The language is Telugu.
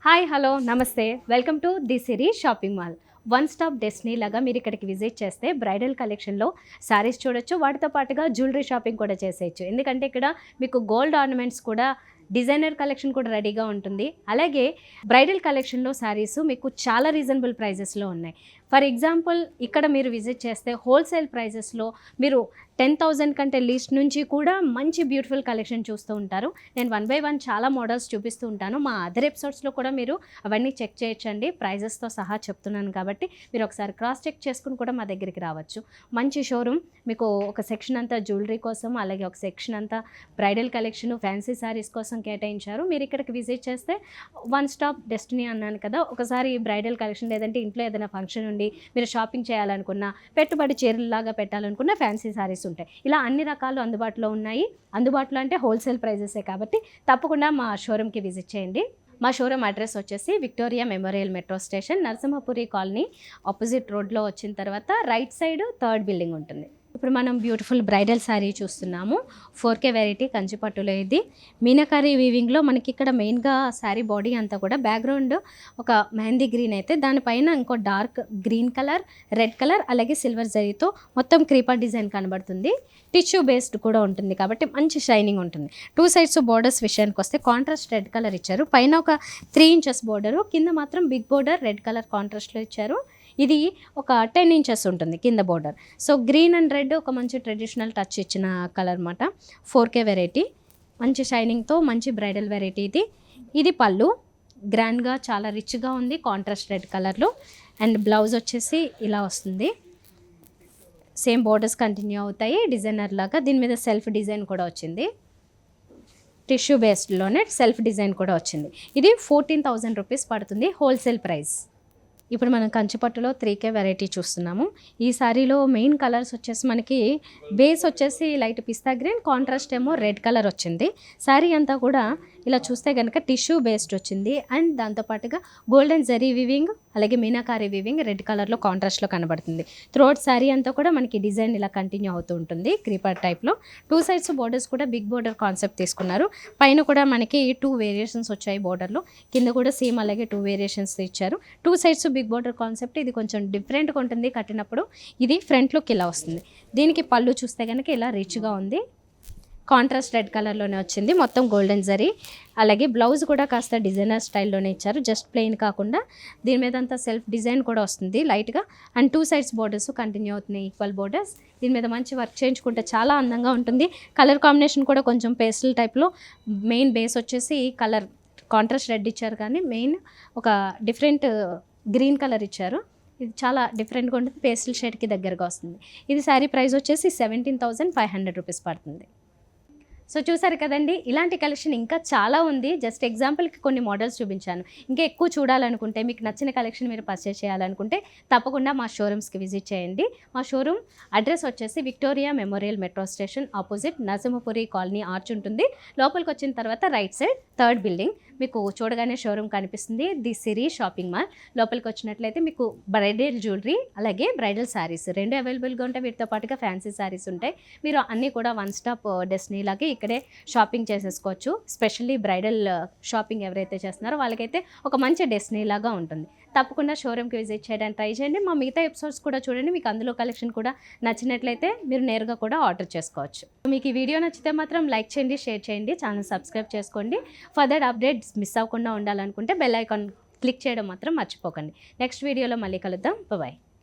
Hi hello namaste welcome to the Siri shopping mall. One stop destiny లాగా మీరు ఇక్కడికి విజిట్ చేస్తే బ్రైడల్ కలెక్షన్లో శారీస్ చూడొచ్చు, వాటితో పాటుగా జ్యువెలరీ షాపింగ్ కూడా చేసేయచ్చు. ఎందుకంటే ఇక్కడ మీకు గోల్డ్ ఆర్నమెంట్స్ కూడా, డిజైనర్ కలెక్షన్ కూడా రెడీగా ఉంటుంది. అలాగే బ్రైడల్ కలెక్షన్లో శారీస్ మీకు చాలా రీజనబుల్ ప్రైజెస్లో ఉన్నాయి. ఫర్ ఎగ్జాంపుల్ ఇక్కడ మీరు విజిట్ చేస్తే హోల్సేల్ ప్రైజెస్లో మీరు 10,000 కంటే లీస్ట్ నుంచి కూడా మంచి బ్యూటిఫుల్ కలెక్షన్ చూస్తూ ఉంటారు. నేను 1 by 1 చాలా మోడల్స్ చూపిస్తూ ఉంటాను. మా అదర్ ఎపిసోడ్స్లో కూడా మీరు అవన్నీ చెక్ చేయొచ్చండి. ప్రైజెస్తో సహా చెప్తున్నాను కాబట్టి మీరు ఒకసారి క్రాస్ చెక్ చేసుకుని కూడా మా దగ్గరికి రావచ్చు. మంచి షోరూమ్. మీకు ఒక సెక్షన్ అంతా జ్యువెలరీ కోసం, అలాగే ఒక సెక్షన్ అంతా బ్రైడల్ కలెక్షన్, ఫ్యాన్సీ శారీస్ కోసం కేటాయించారు. మీరు ఇక్కడికి విజిట్ చేస్తే వన్ స్టాప్ డెస్టినీ అన్నాను కదా, ఒకసారి బ్రైడల్ కలెక్షన్ లేదంటే ఇంట్లో ఏదైనా ఫంక్షన్ ఉండి మీరు షాపింగ్ చేయాలనుకున్నా, పెట్టుబడి చీరలాగా పెట్టాలనుకున్న ఫ్యాన్సీ శారీస్ ఉంటాయి. ఇలా అన్ని రకాలు అందుబాటులో ఉన్నాయి. అందుబాటులో అంటే హోల్సేల్ ప్రైజెసే కాబట్టి తప్పకుండా మా షోరూమ్కి విజిట్ చేయండి. మా షోరూమ్ అడ్రస్ వచ్చేసి Victoria memorial metro station, Narasimhapuri colony opposite రోడ్లో వచ్చిన తర్వాత రైట్ సైడ్ 3rd బిల్డింగ్ ఉంటుంది. ఇప్పుడు మనం బ్యూటిఫుల్ బ్రైడల్ శారీ చూస్తున్నాము. 4K వెరైటీ కంచిపట్టులో ఇది మీనాకారి వీవింగ్లో. మనకి ఇక్కడ మెయిన్గా శారీ బాడీ అంతా కూడా బ్యాక్గ్రౌండ్ ఒక మెహందీ గ్రీన్ అయితే దానిపైన ఇంకో dark green colour, red colour, అలాగే సిల్వర్ జరీతో మొత్తం క్రీపర్ డిజైన్ కనబడుతుంది. టిష్యూ బేస్డ్ కూడా ఉంటుంది కాబట్టి మంచి షైనింగ్ ఉంటుంది. 2 సైడ్స్ బోర్డర్స్ విషయానికి వస్తే కాంట్రాస్ట్ రెడ్ కలర్ ఇచ్చారు. పైన ఒక 3 ఇంచెస్ బోర్డరు, కింద మాత్రం బిగ్ బోర్డర్ రెడ్ కలర్ కాంట్రాస్ట్లో ఇచ్చారు. ఇది ఒక 10 ఇంచెస్ ఉంటుంది కింద border. So green and red ఒక మంచి ట్రెడిషనల్ టచ్ ఇచ్చిన కలర్ అన్నమాట. 4K వెరైటీ, మంచి షైనింగ్తో మంచి బ్రైడల్ వెరైటీ ఇది. ఇది పళ్ళు గ్రాండ్గా చాలా రిచ్గా ఉంది కాంట్రాస్ట్ రెడ్ కలర్లో. అండ్ బ్లౌజ్ వచ్చేసి ఇలా వస్తుంది. సేమ్ బోర్డర్స్ కంటిన్యూ అవుతాయి డిజైనర్ లాగా. దీని మీద సెల్ఫ్ డిజైన్ కూడా వచ్చింది. టిష్యూ బేస్డ్లోనే సెల్ఫ్ డిజైన్ కూడా వచ్చింది. ఇది 14,000 రూపీస్ పడుతుంది హోల్సేల్ ప్రైస్. ఇప్పుడు మనం కంచిపట్టులో 3K వెరైటీ చూస్తున్నాము. ఈ శారీలో మెయిన్ కలర్స్ వచ్చేసి మనకి బేస్ వచ్చేసి లైట్ పిస్తా గ్రీన్, కాంట్రాస్ట్ ఏమో రెడ్ కలర్ వచ్చింది. శారీ అంతా కూడా ఇలా చూస్తే కనుక టిష్యూ బేస్డ్ వచ్చింది. అండ్ దాంతోపాటుగా గోల్డెన్ జరీ వివింగ్, అలాగే మీనాకారి వివింగ్ రెడ్ కలర్లో కాంట్రాస్ట్లో కనబడుతుంది. త్రోట్ శారీ అంతా కూడా మనకి డిజైన్ ఇలా కంటిన్యూ అవుతూ ఉంటుంది క్రీపర్ టైప్లో. 2 సైడ్స్ బోర్డర్స్ కూడా బిగ్ బోర్డర్ కాన్సెప్ట్ తీసుకున్నారు. పైన కూడా మనకి 2 వేరియేషన్స్ వచ్చాయి బోర్డర్లో, కింద కూడా సేమ్ అలాగే 2 వేరియేషన్స్ ఇచ్చారు. 2 సైడ్స్ బిగ్ బోర్డర్ కాన్సెప్ట్. ఇది కొంచెం డిఫరెంట్గా ఉంటుంది కట్టినప్పుడు. ఇది ఫ్రంట్ లుక్ ఇలా వస్తుంది. దీనికి పళ్ళు చూస్తే కనుక ఇలా రిచ్గా ఉంది. కాంట్రాస్ట్ రెడ్ కలర్లోనే వచ్చింది, మొత్తం గోల్డెన్ జరీ. అలాగే బ్లౌజ్ కూడా కాస్త డిజైనర్ స్టైల్లోనే ఇచ్చారు, జస్ట్ ప్లెయిన్ కాకుండా. దీని మీద అంతా సెల్ఫ్ డిజైన్ కూడా వస్తుంది లైట్గా. అండ్ 2 సైడ్స్ బోర్డర్స్ కంటిన్యూ అవుతున్నాయి, ఈక్వల్ బోర్డర్స్. దీని మీద మంచి వర్క్ చేయించుకుంటే చాలా అందంగా ఉంటుంది. కలర్ కాంబినేషన్ కూడా కొంచెం పేస్టల్ టైప్లో. మెయిన్ బేస్ వచ్చేసి కలర్ కాంట్రాస్ట్ రెడ్ ఇచ్చారు, కానీ మెయిన్ ఒక డిఫరెంట్ గ్రీన్ కలర్ ఇచ్చారు. ఇది చాలా డిఫరెంట్గా ఉంటుంది, పేస్టల్ షేడ్కి దగ్గరగా వస్తుంది. ఇది శారీ ప్రైస్ వచ్చేసి 17,500 రూపీస్ పడుతుంది. సో చూసారు కదండి, ఇలాంటి కలెక్షన్ ఇంకా చాలా ఉంది. జస్ట్ ఎగ్జాంపుల్కి కొన్ని మోడల్స్ చూపించాను. ఇంకా ఎక్కువ చూడాలనుకుంటే, మీకు నచ్చిన కలెక్షన్ మీరు పర్చేస్ చేయాలనుకుంటే తప్పకుండా మా షోరూమ్స్కి విజిట్ చేయండి. మా షోరూమ్ అడ్రస్ వచ్చేసి Victoria memorial metro station opposite Narasimhapuri colony arch ఉంటుంది. లోపలికి వచ్చిన తర్వాత రైట్ సైడ్ 3rd బిల్డింగ్. మీకు చూడగానే షోరూమ్ కనిపిస్తుంది, ది సిరీ షాపింగ్ మాల్. లోపలికి వచ్చినట్లయితే మీకు బ్రైడల్ జ్యువెలరీ అలాగే బ్రైడల్ శారీస్ 2 అవైలబుల్గా ఉంటాయి. వీటితో పాటుగా ఫ్యాన్సీ శారీస్ ఉంటాయి. మీరు అన్నీ కూడా వన్ స్టాప్ డెస్టినీ లాగే ఇక్కడే షాపింగ్ చేసేసుకోవచ్చు. స్పెషల్లీ బ్రైడల్ షాపింగ్ ఎవరైతే చేస్తున్నారో వాళ్ళకైతే ఒక మంచి డెస్టినీ లాగా ఉంటుంది. తప్పకుండా షోరూమ్కి విజిట్ చేయడానికి ట్రై చేయండి. మా మిగతా ఎపిసోడ్స్ కూడా చూడండి. మీకు అందులో కలెక్షన్ కూడా నచ్చినట్లయితే మీరు నేరుగా కూడా ఆర్డర్ చేసుకోవచ్చు. మీకు ఈ వీడియో నచ్చితే మాత్రం లైక్ చేయండి, షేర్ చేయండి, ఛానల్ సబ్స్క్రైబ్ చేసుకోండి. ఫర్దర్ అప్డేట్స్ మిస్ అవ్వకుండా ఉండాలనుకుంటే బెల్ ఐకాన్ క్లిక్ చేయడం మాత్రం మర్చిపోకండి. నెక్స్ట్ వీడియోలో మళ్ళీ కలుద్దాం. బాయ్.